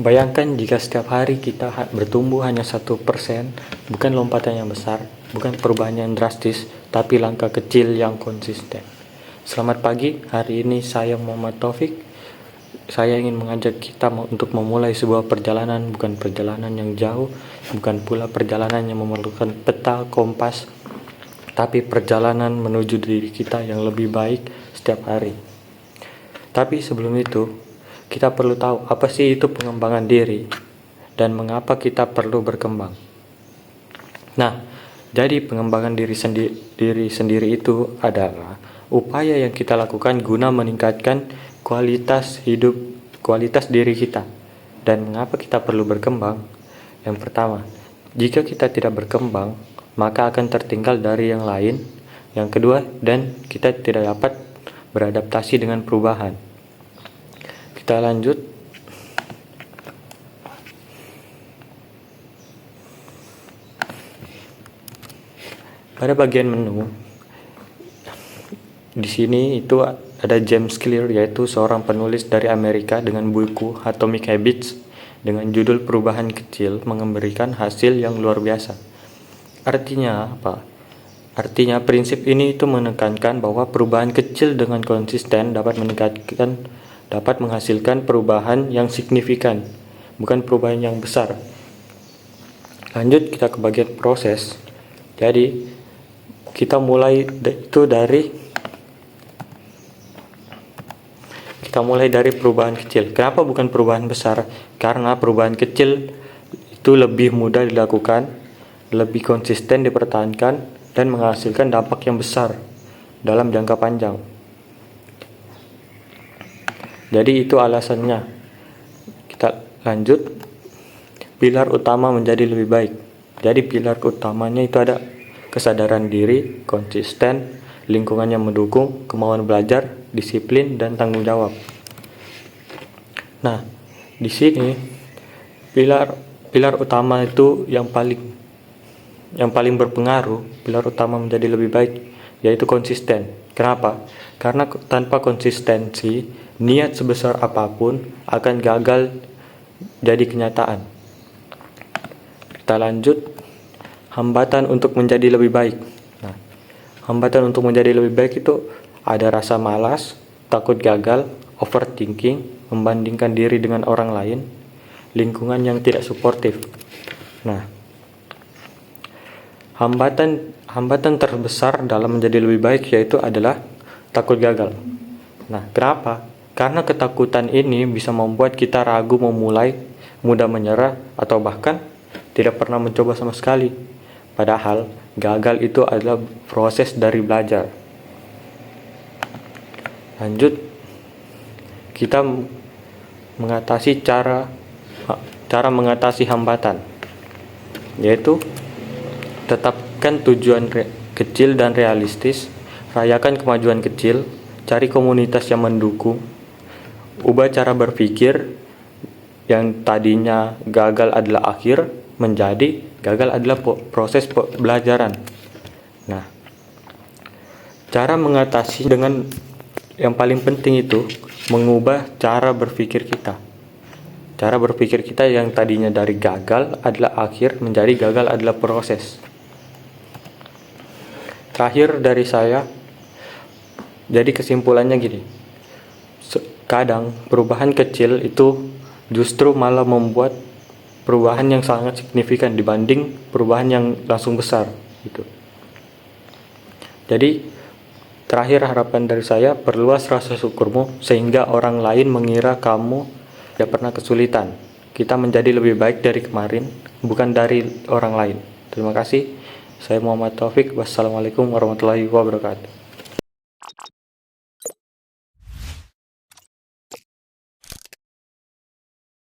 Bayangkan jika setiap hari kita bertumbuh hanya 1%, bukan lompatan yang besar, bukan perubahan yang drastis, tapi langkah kecil yang konsisten. Selamat pagi, hari ini saya Muhammad Taufik. Saya ingin mengajak kita untuk memulai sebuah perjalanan, bukan perjalanan yang jauh, bukan pula perjalanan yang memerlukan peta, kompas, tapi perjalanan menuju diri kita yang lebih baik setiap hari. Tapi sebelum itu, kita perlu tahu apa sih itu pengembangan diri dan mengapa kita perlu berkembang. Nah, jadi pengembangan diri sendiri itu adalah upaya yang kita lakukan guna meningkatkan kualitas hidup, kualitas diri kita. Dan mengapa kita perlu berkembang? Yang pertama, jika kita tidak berkembang, maka akan tertinggal dari yang lain. Yang kedua, dan kita tidak dapat beradaptasi dengan perubahan. Kita lanjut. Pada bagian menu, di sini itu ada James Clear, yaitu seorang penulis dari Amerika dengan buku Atomic Habits dengan judul Perubahan Kecil Memberikan Hasil yang Luar Biasa. Artinya apa? Artinya prinsip ini itu menekankan bahwa perubahan kecil dengan konsisten dapat menghasilkan perubahan yang signifikan, bukan perubahan yang besar. Lanjut kita ke bagian proses. Jadi kita mulai dari perubahan kecil. Kenapa bukan perubahan besar? Karena perubahan kecil itu lebih mudah dilakukan, lebih konsisten dipertahankan, dan menghasilkan dampak yang besar dalam jangka panjang. Jadi itu alasannya. Kita lanjut. Pilar utama menjadi lebih baik. Jadi pilar utamanya itu ada kesadaran diri, konsisten, lingkungan yang mendukung, kemauan belajar, disiplin, dan tanggung jawab. Nah, di sini pilar utama itu yang paling berpengaruh, pilar utama menjadi lebih baik, yaitu konsisten. Kenapa? Karena tanpa konsistensi, niat sebesar apapun akan gagal jadi kenyataan. Kita lanjut. Hambatan untuk menjadi lebih baik. Nah, hambatan untuk menjadi lebih baik itu ada rasa malas, takut gagal, overthinking, membandingkan diri dengan orang lain, lingkungan yang tidak suportif. Nah, hambatan terbesar dalam menjadi lebih baik yaitu adalah takut gagal. Nah, kenapa? Karena ketakutan ini bisa membuat kita ragu memulai, mudah menyerah, atau bahkan tidak pernah mencoba sama sekali. Padahal gagal itu adalah proses dari belajar. Lanjut, kita mengatasi cara mengatasi hambatan, yaitu tetapkan tujuan kecil dan realistis, rayakan kemajuan kecil, cari komunitas yang mendukung, ubah cara berpikir yang tadinya gagal adalah akhir menjadi gagal adalah proses pembelajaran. Nah, cara mengatasi dengan yang paling penting itu mengubah cara berpikir kita. Cara berpikir kita yang tadinya dari gagal adalah akhir menjadi gagal adalah proses. Terakhir dari saya, jadi kesimpulannya gini. Kadang perubahan kecil itu justru malah membuat perubahan yang sangat signifikan dibanding perubahan yang langsung besar gitu. Jadi terakhir harapan dari saya, perluas rasa syukurmu sehingga orang lain mengira kamu tidak pernah kesulitan. Kita menjadi lebih baik dari kemarin, bukan dari orang lain. Terima kasih. Saya Muhammad Taufik. Wassalamualaikum warahmatullahi wabarakatuh.